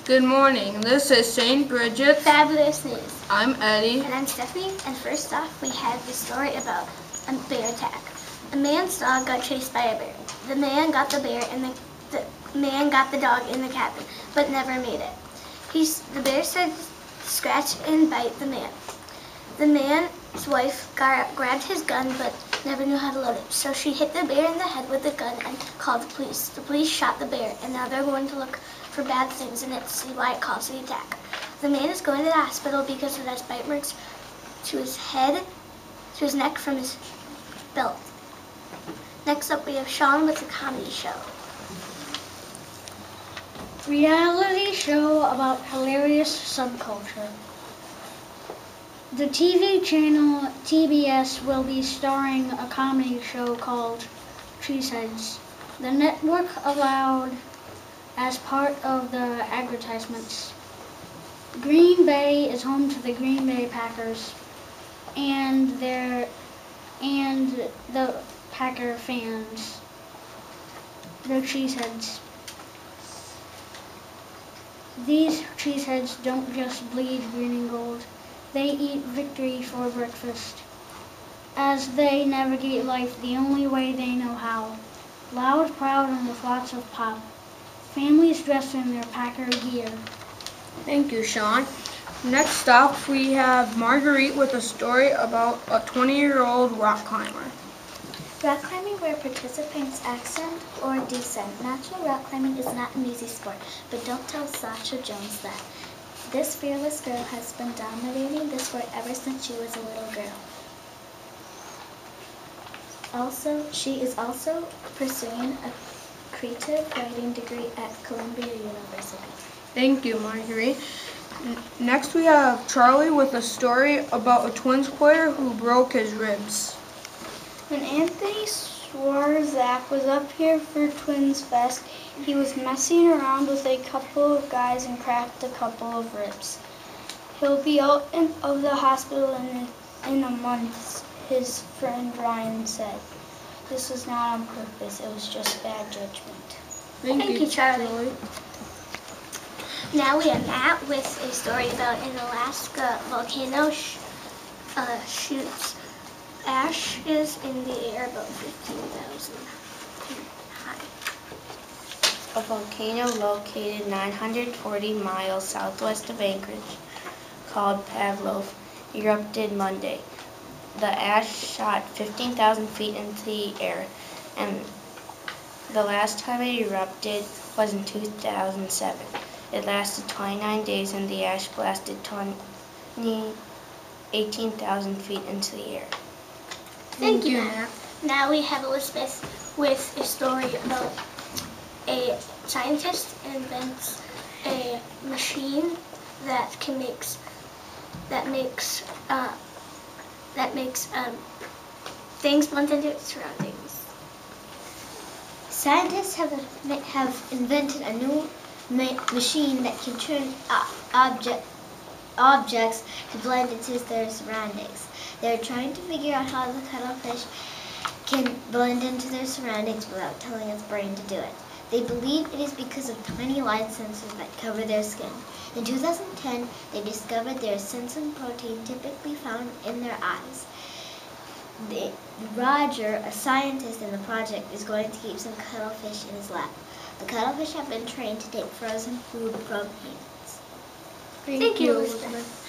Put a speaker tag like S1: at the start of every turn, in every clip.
S1: Good morning. This is St. Bridgets.
S2: Fabulous News.
S1: I'm Eddie.
S2: And I'm Stephanie. And first off, we have the story about a bear attack. A man's dog got chased by a bear. The man got the bear and the man got the dog in the cabin, but never made it. The bear started to scratch and bite the man. The man's wife grabbed his gun, but never knew how to load it. So she hit the bear in the head with the gun and called the police. The police shot the bear, and now they're going to look for bad things in it to see why it caused the attack. The man is going to the hospital because it has bite marks to his head, to his neck from his belt. Next up, we have Sean with the comedy show.
S3: Reality show about hilarious subculture. The TV channel TBS will be starring a comedy show called Cheeseheads. The network allowed as part of the advertisements. Green Bay is home to the Green Bay Packers and the Packer fans. They're Cheeseheads. These cheeseheads don't just bleed green and gold. They eat victory for breakfast, as they navigate life the only way they know how. Loud, proud, and with lots of pop. Families dressed in their Packer gear.
S1: Thank you, Sean. Next up, we have Marguerite with a story about a 20-year-old rock climber.
S4: Rock climbing where participants ascend or descend. Natural rock climbing is not an easy sport, but don't tell Sasha Jones that. This fearless girl has been dominating the sport ever since she was a little girl. She is also pursuing a creative writing degree at Columbia University.
S1: Thank you, Marguerite. Next, we have Charlie with a story about a Twins player who broke his ribs.
S5: When Anthony Swarzak was up here for Twins Fest, he was messing around with a couple of guys and cracked a couple of ribs. He'll be out of the hospital in a month, his friend Ryan said. This was not on purpose, it was just bad judgment.
S1: Thank you, Charlie.
S2: Now we have Matt with a story about an Alaska volcano shoots ashes in the air about 15,000 feet high.
S6: A volcano located 940 miles southwest of Anchorage, called Pavlov, erupted Monday. The ash shot 15,000 feet into the air, and the last time it erupted was in 2007. It lasted 29 days, and the ash blasted 18,000 feet into the air.
S2: Thank you, Matt. Now we have Elizabeth with a story about a scientist invents a machine that makes things blend into its surroundings.
S7: Scientists have invented a new machine that can turn objects to blend into their surroundings. They're trying to figure out how the cuttlefish can blend into their surroundings without telling its brain to do it. They believe it is because of tiny light sensors that cover their skin. In 2010, they discovered there is sensing protein typically found in their eyes. Roger, a scientist in the project, is going to keep some cuttlefish in his lab. The cuttlefish have been trained to take frozen food from humans.
S2: Thank you, Elizabeth.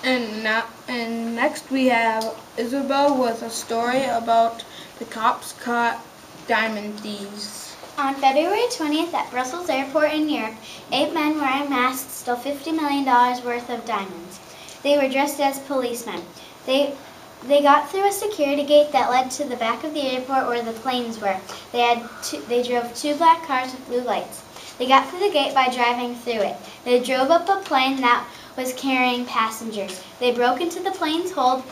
S1: And next we have Isabel with a story about the cops caught diamond thieves.
S4: On February 20th at Brussels Airport in Europe, 8 men wearing masks stole $50 million worth of diamonds. They were dressed as policemen. They got through a security gate that led to the back of the airport where the planes were. They drove 2 black cars with blue lights. They got through the gate by driving through it. They drove up a plane that was carrying passengers. They broke into the plane's hold,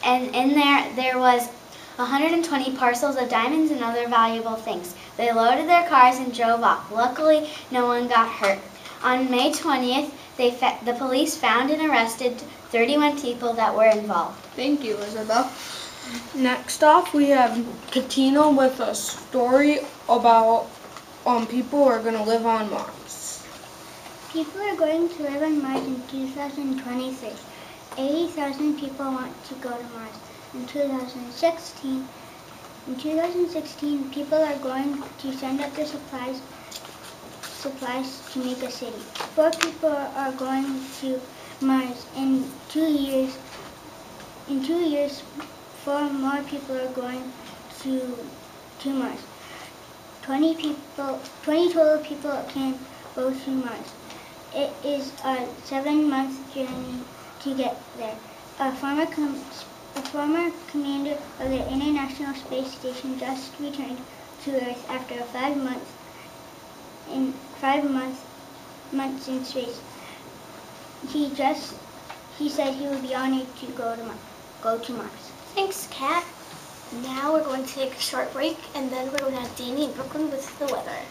S4: and in there was 120 parcels of diamonds and other valuable things. They loaded their cars and drove off. Luckily, no one got hurt. On May 20th, the police found and arrested 31 people that were involved.
S1: Thank you, Isabel. Next off, we have Katina with a story about people who are going to live on Mars.
S8: People are going to live on Mars in 2026. 80,000 people want to go to Mars. In 2016, people are going to send up the supplies to make a city. 4 people are going to Mars. In 2 years, 4 more people are going to Mars. 20 total people can go to Mars. It is a 7-month journey to get there. A former commander of the International Space Station just returned to Earth after 5 months in space. He said he would be honored to go to Mars.
S2: Thanks, Kat. Now we're going to take a short break, and then we're going to have Danny in Brooklyn with the weather.